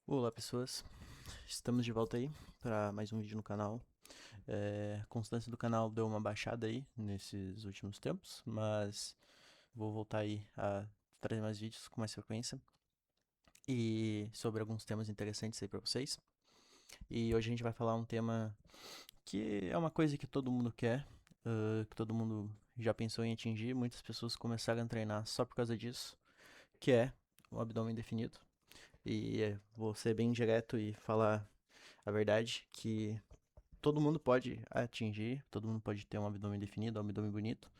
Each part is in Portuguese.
Olá pessoas, estamos de volta aí para mais um vídeo no canal. A constância do canal deu uma baixada aí nesses últimos tempos, mas vou voltar aí a trazer mais vídeos com mais frequência e sobre alguns temas interessantes aí para vocês. E hoje a gente vai falar um tema que é uma coisa que todo mundo quer, que todo mundo já pensou em atingir, muitas pessoas começaram a treinar só por causa disso, que é o abdômen definido. E vou ser bem direto e falar a verdade que todo mundo pode atingir, todo mundo pode ter um abdômen definido, um abdômen bonito,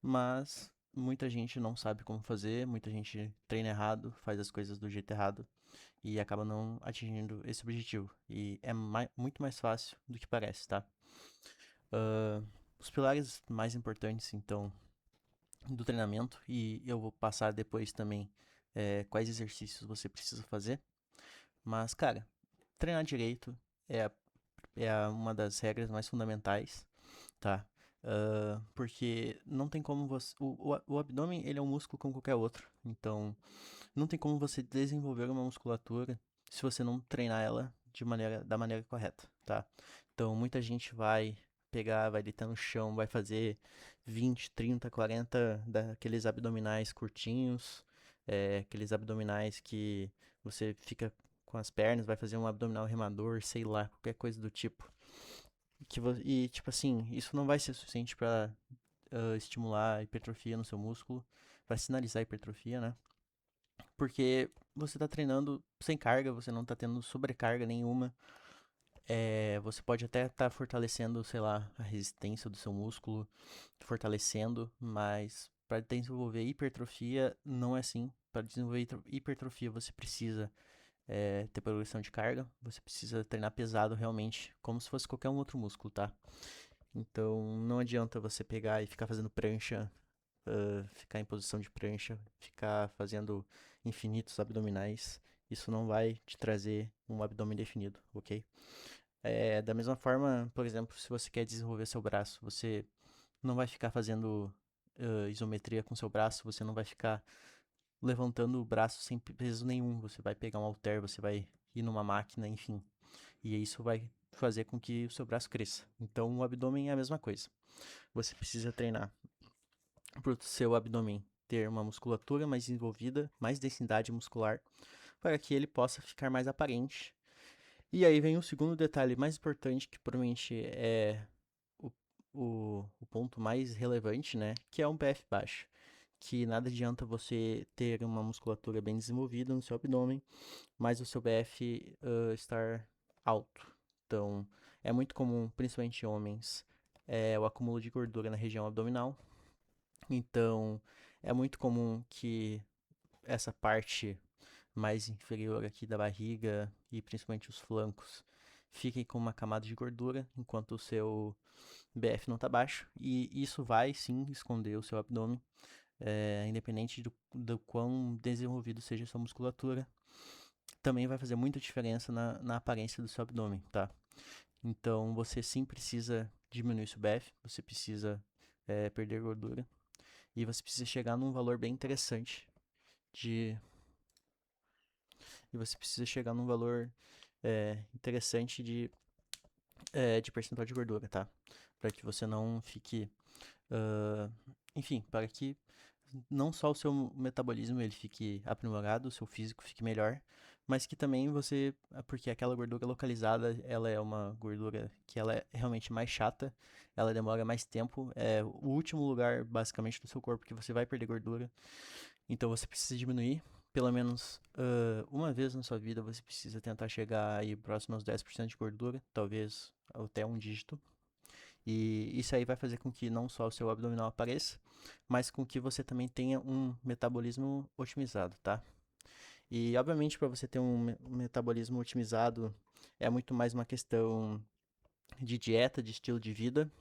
mas muita gente não sabe como fazer, muita gente treina errado, faz as coisas do jeito errado e acaba não atingindo esse objetivo. E é muito mais fácil do que parece, tá? Ah, os pilares mais importantes, então, do treinamento, e eu vou passar depois também quais exercícios você precisa fazer. Mas, cara, treinar direito é uma das regras mais fundamentais, tá? Porque não tem como você. O abdômen, ele é um músculo como qualquer outro. Então, não tem como você desenvolver uma musculatura se você não treinar ela da maneira correta, tá? Então, muita gente vai pegar, vai deitar no chão, vai fazer 20, 30, 40 daqueles abdominais curtinhos, aqueles abdominais que você fica com as pernas, vai fazer um abdominal remador, sei lá, qualquer coisa do tipo. E, tipo assim, isso não vai ser suficiente para estimular a hipertrofia no seu músculo, vai sinalizar a hipertrofia, né? Porque você tá treinando sem carga, você não tá tendo sobrecarga nenhuma. Você pode até estar fortalecendo, sei lá, a resistência do seu músculo, fortalecendo, mas para desenvolver hipertrofia não é assim. Para desenvolver hipertrofia você precisa ter progressão de carga, você precisa treinar pesado realmente, como se fosse qualquer um outro músculo, tá? Então não adianta você pegar e ficar fazendo prancha, ficar em posição de prancha, ficar fazendo infinitos abdominais. Isso não vai te trazer um abdômen definido, ok? Da mesma forma, por exemplo, se você quer desenvolver seu braço, você não vai ficar fazendo isometria com seu braço, você não vai ficar levantando o braço sem peso nenhum. Você vai pegar um halter, você vai ir numa máquina, enfim. E isso vai fazer com que o seu braço cresça. Então, o abdômen é a mesma coisa. Você precisa treinar para o seu abdômen ter uma musculatura mais desenvolvida, mais densidade muscular, para que ele possa ficar mais aparente. E aí vem o segundo detalhe mais importante, que provavelmente é o, o ponto mais relevante, né? Que é um PF baixo. Que nada adianta você ter uma musculatura bem desenvolvida no seu abdômen, mas o seu BF estar alto. Então, é muito comum, principalmente em homens, o acúmulo de gordura na região abdominal. Então, é muito comum que essa parte mais inferior aqui da barriga e principalmente os flancos fiquem com uma camada de gordura, enquanto o seu BF não está baixo. E isso vai sim esconder o seu abdômen, independente do quão desenvolvido seja a sua musculatura. Também vai fazer muita diferença na aparência do seu abdômen, tá? Então você sim precisa diminuir seu BF, você precisa perder gordura e você precisa chegar num valor bem interessante de. E você precisa chegar num valor interessante de percentual de gordura, tá? Para que você não fique. ah, enfim, para que não só o seu metabolismo ele fique aprimorado, o seu físico fique melhor, mas que também você, porque aquela gordura localizada, ela é uma gordura que ela é realmente mais chata, ela demora mais tempo, é o último lugar basicamente do seu corpo que você vai perder gordura, então você precisa diminuir. Pelo menos uma vez na sua vida você precisa tentar chegar aí próximo aos 10% de gordura, talvez até um dígito. E isso aí vai fazer com que não só o seu abdominal apareça, mas com que você também tenha um metabolismo otimizado, tá? E obviamente para você ter um metabolismo otimizado é muito mais uma questão de dieta, de estilo de vida.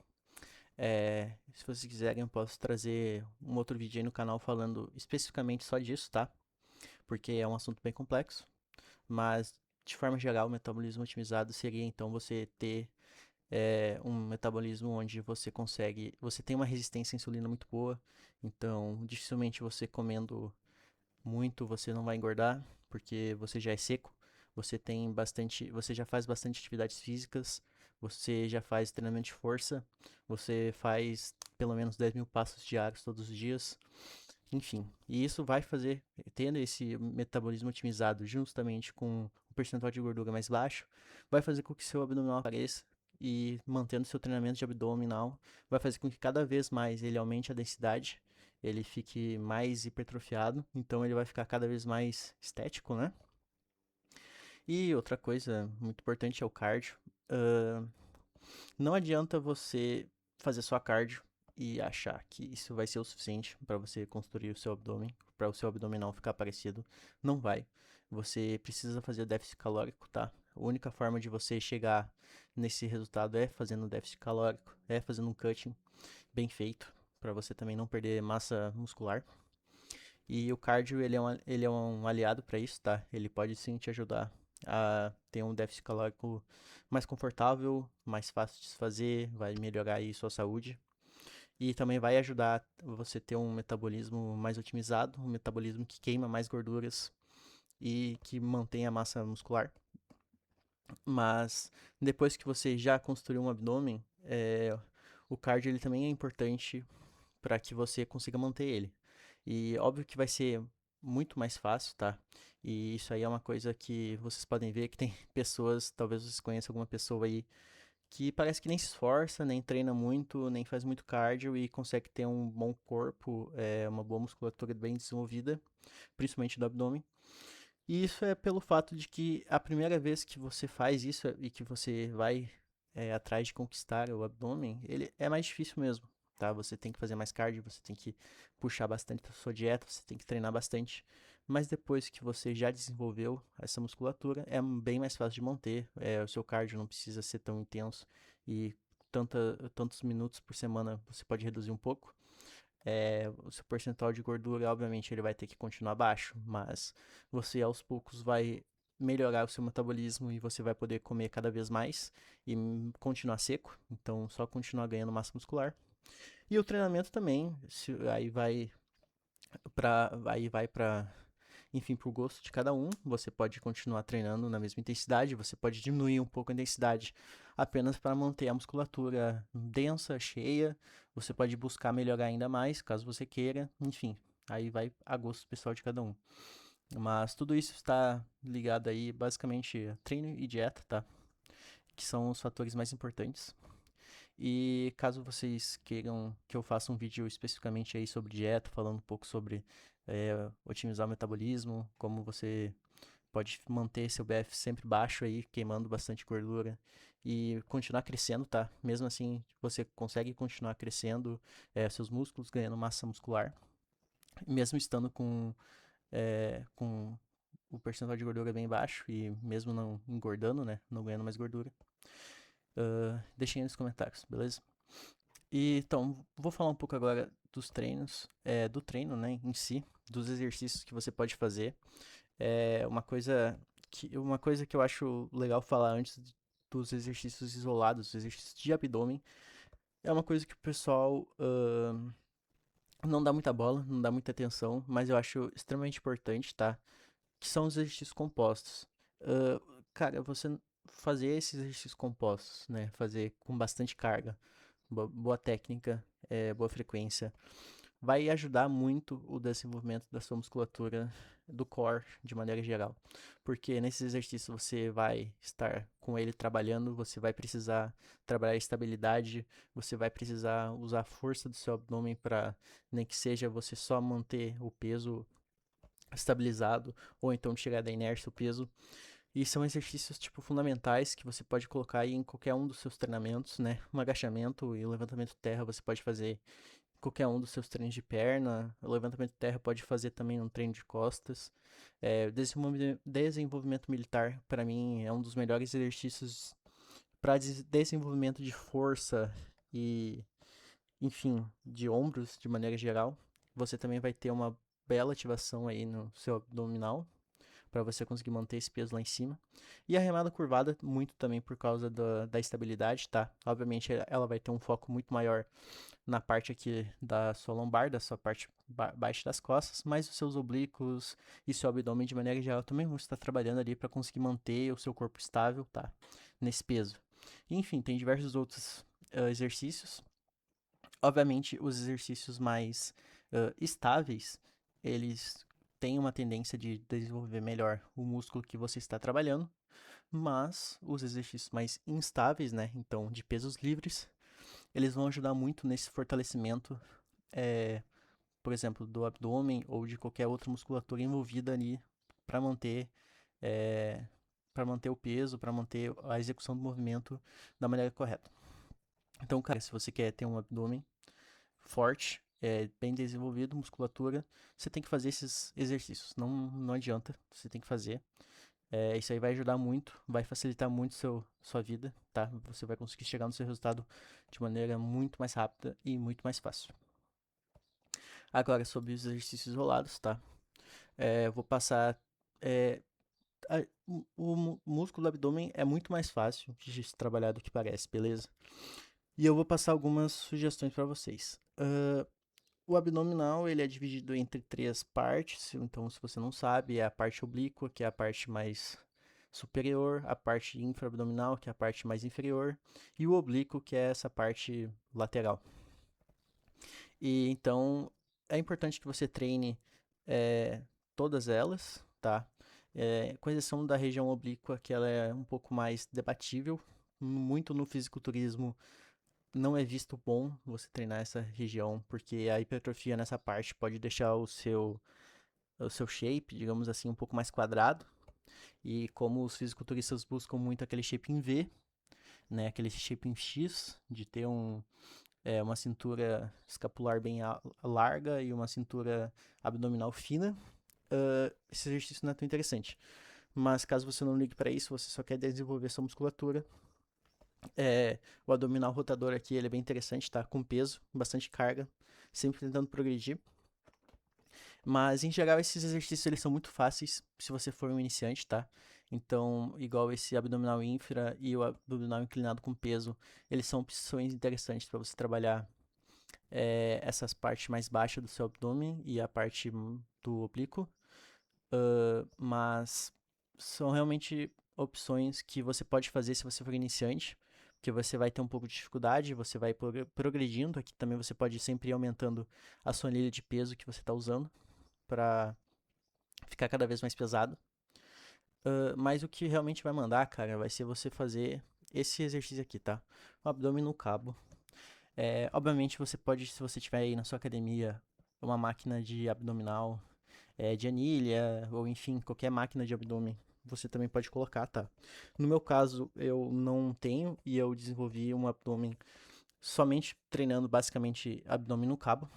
Se vocês quiserem, eu posso trazer um outro vídeo aí no canal falando especificamente só disso, tá? Porque é um assunto bem complexo. Mas de forma geral, o metabolismo otimizado seria então você ter um metabolismo onde você consegue, você tem uma resistência à insulina muito boa, então dificilmente você comendo muito você não vai engordar, porque você já é seco, você já faz bastante atividades físicas, você já faz treinamento de força, você faz pelo menos 10.000 passos diários todos os dias, enfim. E isso vai fazer, tendo esse metabolismo otimizado justamente com o percentual de gordura mais baixo, vai fazer com que seu abdominal apareça e mantendo seu treinamento de abdominal, vai fazer com que cada vez mais ele aumente a densidade, ele fique mais hipertrofiado, então ele vai ficar cada vez mais estético, né? E outra coisa muito importante é o cardio. Uh, não adianta você fazer só cardio e achar que isso vai ser o suficiente para você construir o seu abdômen, para o seu abdominal ficar parecido. Não vai. Você precisa fazer déficit calórico, tá? A única forma de você chegar nesse resultado é fazendo déficit calórico, é fazendo um cutting bem feito, para você também não perder massa muscular. E o cardio, ele é um aliado para isso, tá? Ele pode sim te ajudar a ter um déficit calórico mais confortável, mais fácil de se fazer, vai melhorar aí sua saúde. E também vai ajudar você ter um metabolismo mais otimizado, um metabolismo que queima mais gorduras e que mantém a massa muscular. Mas depois que você já construiu um abdômen, o cardio ele também é importante para que você consiga manter ele. E óbvio que vai ser muito mais fácil, tá? E isso aí é uma coisa que vocês podem ver que tem pessoas, talvez vocês conheçam alguma pessoa aí que parece que nem se esforça, nem treina muito, nem faz muito cardio e consegue ter um bom corpo, uma boa musculatura bem desenvolvida, principalmente do abdômen. E isso é pelo fato de que a primeira vez que você faz isso e que você vai atrás de conquistar o abdômen, ele é mais difícil mesmo, tá? Você tem que fazer mais cardio, você tem que puxar bastante a sua dieta, você tem que treinar bastante. Mas depois que você já desenvolveu essa musculatura, é bem mais fácil de manter. O seu cardio não precisa ser tão intenso e tantos minutos por semana você pode reduzir um pouco. O seu percentual de gordura, obviamente, ele vai ter que continuar baixo, mas você aos poucos vai melhorar o seu metabolismo e você vai poder comer cada vez mais e continuar seco, então só continuar ganhando massa muscular. E o treinamento também, aí vai para enfim, pro gosto de cada um. Você pode continuar treinando na mesma intensidade, você pode diminuir um pouco a intensidade apenas para manter a musculatura densa, cheia. Você pode buscar melhorar ainda mais, caso você queira. Enfim, aí vai a gosto pessoal de cada um. Mas tudo isso está ligado aí basicamente a treino e dieta, tá? Que são os fatores mais importantes. E caso vocês queiram que eu faça um vídeo especificamente aí sobre dieta, falando um pouco sobre otimizar o metabolismo, como você pode manter seu BF sempre baixo aí, queimando bastante gordura e continuar crescendo, tá? Mesmo assim, você consegue continuar crescendo seus músculos, ganhando massa muscular, mesmo estando com o percentual de gordura bem baixo e mesmo não engordando, né? Não ganhando mais gordura. Deixem aí nos comentários, beleza? E então, vou falar um pouco agora dos treinos, do treino, né, em si, dos exercícios que você pode fazer. Uma coisa que eu acho legal falar antes dos exercícios isolados, dos exercícios de abdômen, é uma coisa que o pessoal não dá muita bola, não dá muita atenção, mas eu acho extremamente importante, tá? Que são os exercícios compostos. Uh, Cara, você fazer esses exercícios compostos, né? Fazer com bastante carga, boa técnica, boa frequência, vai ajudar muito o desenvolvimento da sua musculatura do core de maneira geral. Porque nesses exercícios você vai estar com ele trabalhando, você vai precisar trabalhar a estabilidade, você vai precisar usar a força do seu abdômen para nem que seja você só manter o peso estabilizado ou então tirar da inércia o peso. E são exercícios tipo fundamentais que você pode colocar aí em qualquer um dos seus treinamentos, né? Um agachamento e o levantamento terra você pode fazer qualquer um dos seus treinos de perna. O levantamento de terra pode fazer também um treino de costas. Desenvolvimento militar, para mim, é um dos melhores exercícios para desenvolvimento de força e, enfim, de ombros de maneira geral. Você também vai ter uma bela ativação aí no seu abdominal para você conseguir manter esse peso lá em cima. E a remada curvada, muito também por causa da estabilidade, tá? Obviamente ela vai ter um foco muito maior na parte aqui da sua lombar, da sua parte baixa das costas, mas os seus oblíquos e seu abdômen de maneira geral também vão estar trabalhando ali para conseguir manter o seu corpo estável, tá? Nesse peso. Enfim, tem diversos outros exercícios. Obviamente, os exercícios mais estáveis, eles têm uma tendência de desenvolver melhor o músculo que você está trabalhando, mas os exercícios mais instáveis, né, então de pesos livres, eles vão ajudar muito nesse fortalecimento, por exemplo, do abdômen ou de qualquer outra musculatura envolvida ali para manter, é, para manter o peso, para manter a execução do movimento da maneira correta. Então, cara, se você quer ter um abdômen forte, bem desenvolvido, musculatura, você tem que fazer esses exercícios. Não adianta, você tem que fazer. Isso aí vai ajudar muito, vai facilitar muito sua vida, tá? Você vai conseguir chegar no seu resultado de maneira muito mais rápida e muito mais fácil. Agora, sobre os exercícios isolados, tá? Vou passar. O músculo do abdômen é muito mais fácil de se trabalhar do que parece, beleza? E eu vou passar algumas sugestões para vocês. O abdominal ele é dividido entre 3 partes, então se você não sabe, é a parte oblíqua, que é a parte mais superior, a parte infraabdominal, que é a parte mais inferior, e o oblíquo, que é essa parte lateral. E então é importante que você treine todas elas, tá? Com exceção da região oblíqua, que ela é um pouco mais debatível. Muito no fisiculturismo não é visto bom você treinar essa região, porque a hipertrofia nessa parte pode deixar o seu shape, digamos assim, um pouco mais quadrado. E como os fisiculturistas buscam muito aquele shape em V, né, aquele shape em X, de ter uma cintura escapular bem larga e uma cintura abdominal fina, esse exercício não é tão interessante. Mas caso você não ligue para isso, você só quer desenvolver sua musculatura, o abdominal rotador aqui ele é bem interessante, tá? Com peso, bastante carga, sempre tentando progredir. Mas em geral esses exercícios eles são muito fáceis se você for um iniciante, tá? Então, igual esse abdominal infra e o abdominal inclinado com peso, eles são opções interessantes para você trabalhar essas partes mais baixas do seu abdômen e a parte do oblíquo. Mas são realmente opções que você pode fazer se você for iniciante, porque você vai ter um pouco de dificuldade, você vai progredindo. Aqui também você pode sempre ir aumentando a sua anilha de peso que você está usando para ficar cada vez mais pesado. Mas o que realmente vai mandar, cara, vai ser você fazer esse exercício aqui, tá? O abdômen no cabo. Obviamente você pode, se você tiver aí na sua academia, uma máquina de abdominal, de anilha, ou enfim, qualquer máquina de abdômen, você também pode colocar, tá? No meu caso, eu não tenho e eu desenvolvi um abdômen somente treinando basicamente abdômen no cabo.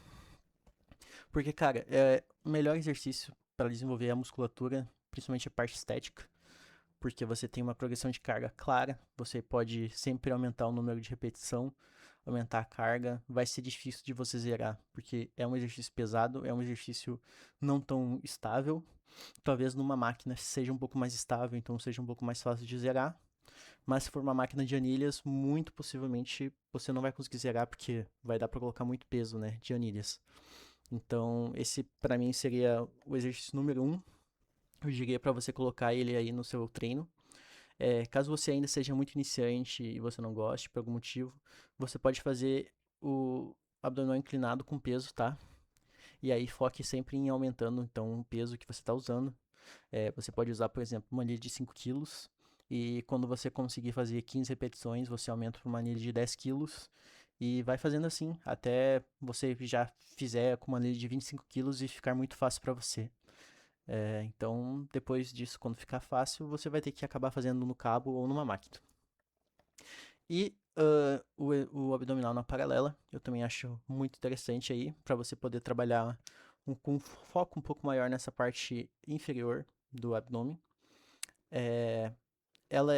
Porque, cara, o melhor exercício para desenvolver a musculatura, principalmente a parte estética, porque você tem uma progressão de carga clara, você pode sempre aumentar o número de repetição, aumentar a carga, vai ser difícil de você zerar, porque é um exercício pesado, é um exercício não tão estável. Talvez numa máquina seja um pouco mais estável, então seja um pouco mais fácil de zerar. Mas se for uma máquina de anilhas, muito possivelmente você não vai conseguir zerar, porque vai dar para colocar muito peso, né, de anilhas. Então, esse para mim seria o exercício número 1. Eu diria para você colocar ele aí no seu treino. Caso você ainda seja muito iniciante e você não goste por algum motivo, você pode fazer o abdominal inclinado com peso, tá? E aí foque sempre em aumentando então o peso que você está usando. Você pode usar, por exemplo, uma anilha de 5 quilos. E quando você conseguir fazer 15 repetições, você aumenta para uma anilha de 10 quilos. E vai fazendo assim, até você já fizer com uma anilha de 25 quilos e ficar muito fácil para você. Então, depois disso, quando ficar fácil, você vai ter que acabar fazendo no cabo ou numa máquina. E o abdominal na paralela, eu também acho muito interessante aí, para você poder trabalhar com um foco um pouco maior nessa parte inferior do abdômen. Ela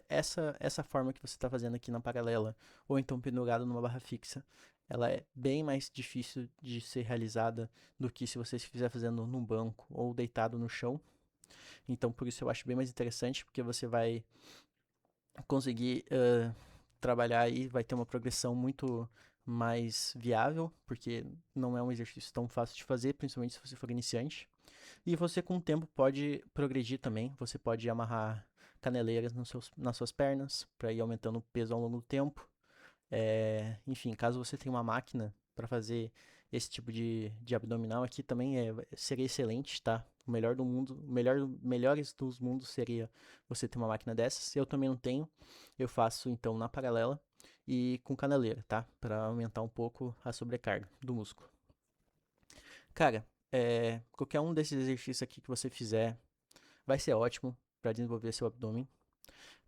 essa forma que você está fazendo aqui na paralela, ou então pendurado numa barra fixa, ela é bem mais difícil de ser realizada do que se você estiver fazendo num banco ou deitado no chão. Então, por isso eu acho bem mais interessante, porque você vai conseguir trabalhar aí, vai ter uma progressão muito mais viável, porque não é um exercício tão fácil de fazer, principalmente se você for iniciante. E você com o tempo pode progredir também, você pode amarrar caneleiras nas suas pernas para ir aumentando o peso ao longo do tempo. Enfim, caso você tenha uma máquina para fazer esse tipo de abdominal aqui também seria excelente, tá? O melhor do mundo, melhores dos mundos seria você ter uma máquina dessas. Eu também não tenho, eu faço então na paralela e com caneleira, tá? Para aumentar um pouco a sobrecarga do músculo. Cara, qualquer um desses exercícios aqui que você fizer vai ser ótimo para desenvolver seu abdômen.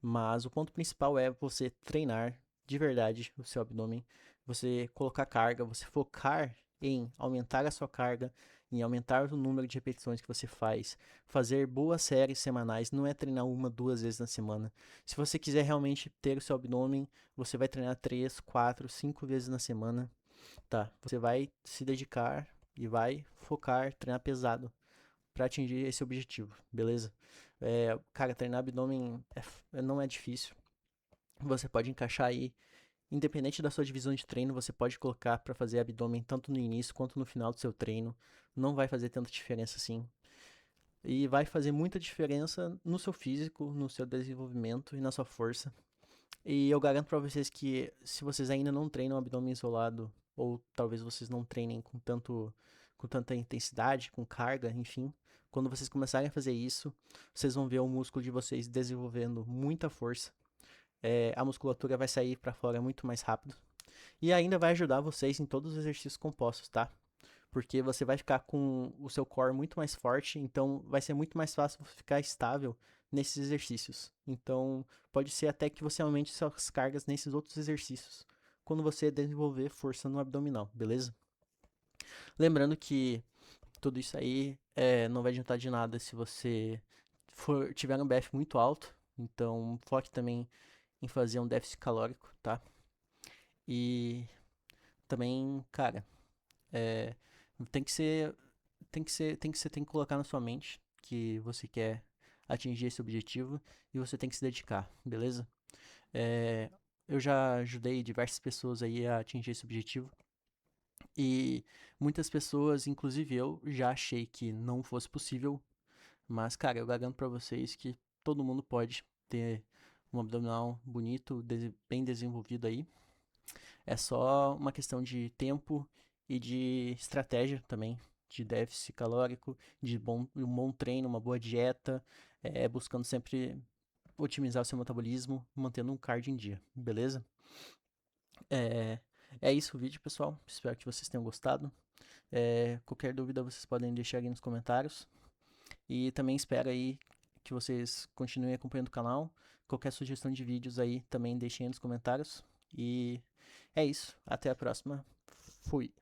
Mas o ponto principal é você treinar de verdade o seu abdômen, você colocar carga, você focar em aumentar a sua carga, em aumentar o número de repetições que você faz, fazer boas séries semanais, não é treinar uma, duas vezes na semana. Se você quiser realmente ter o seu abdômen, você vai treinar 3, 4, 5 vezes na semana, tá? Você vai se dedicar e vai focar, treinar pesado para atingir esse objetivo, beleza? Cara, treinar abdômen não é difícil. Você pode encaixar aí, independente da sua divisão de treino, você pode colocar para fazer abdômen tanto no início quanto no final do seu treino. Não vai fazer tanta diferença assim. E vai fazer muita diferença no seu físico, no seu desenvolvimento e na sua força. E eu garanto para vocês que se vocês ainda não treinam abdômen isolado, ou talvez vocês não treinem com tanta intensidade, com carga, enfim, quando vocês começarem a fazer isso, vocês vão ver o músculo de vocês desenvolvendo muita força. A musculatura vai sair para fora muito mais rápido. E ainda vai ajudar vocês em todos os exercícios compostos, tá? Porque você vai ficar com o seu core muito mais forte, então vai ser muito mais fácil ficar estável nesses exercícios. Então, pode ser até que você aumente suas cargas nesses outros exercícios, quando você desenvolver força no abdominal, beleza? Lembrando que tudo isso aí não vai adiantar de nada se você tiver um BF muito alto, então foque também em fazer um déficit calórico, tá? E também, cara, é, tem que ser, tem que colocar na sua mente que você quer atingir esse objetivo e você tem que se dedicar, beleza? É, eu já ajudei diversas pessoas aí a atingir esse objetivo e muitas pessoas, inclusive eu, já achei que não fosse possível, mas cara, eu garanto pra vocês que todo mundo pode ter um abdominal bonito, bem desenvolvido aí. É só uma questão de tempo e de estratégia também, de déficit calórico, um bom treino, uma boa dieta, buscando sempre otimizar o seu metabolismo, mantendo um cardio em dia, beleza? É, é isso o vídeo, pessoal. Espero que vocês tenham gostado. Qualquer dúvida vocês podem deixar aí nos comentários. E também espero aí que vocês continuem acompanhando o canal. Qualquer sugestão de vídeos aí também deixem aí nos comentários. E é isso. Até a próxima. Fui.